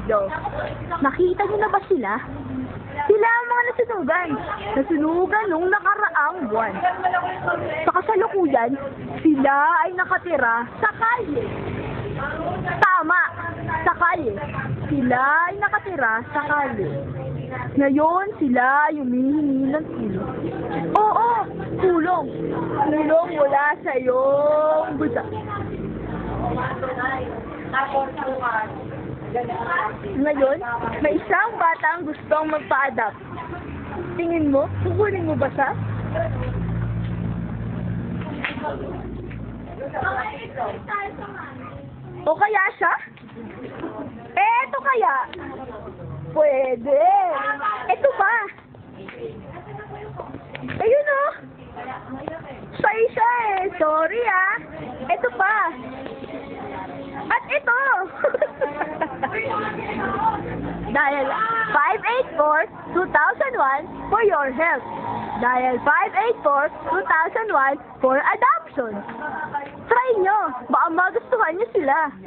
Yo, nakita niyo na ba sila? Sila ang mga nasunugan. Nasunugan nung nakaraang buwan. Sa kasalukuyan, sila ay nakatira sa kalye. Tama, sa kalye. Sila ay nakatira sa kalye. Ngayon, sila ay humihingi ng tulong. Oo, tulong. Tulong mula sa iyong buta. Ngayon, may isang batang gustong magpa-adapt. Tingin mo, kukunin mo ba siya? O kaya siya? Eto kaya? Pwede. Eto ba? Ayun o. Shy siya eh. Sorry ah. Eto pa. At ito. Dial 584-2001 for your help. Dial 584-2001 for adoption. Try nyo. Baka magustuhan nyo sila.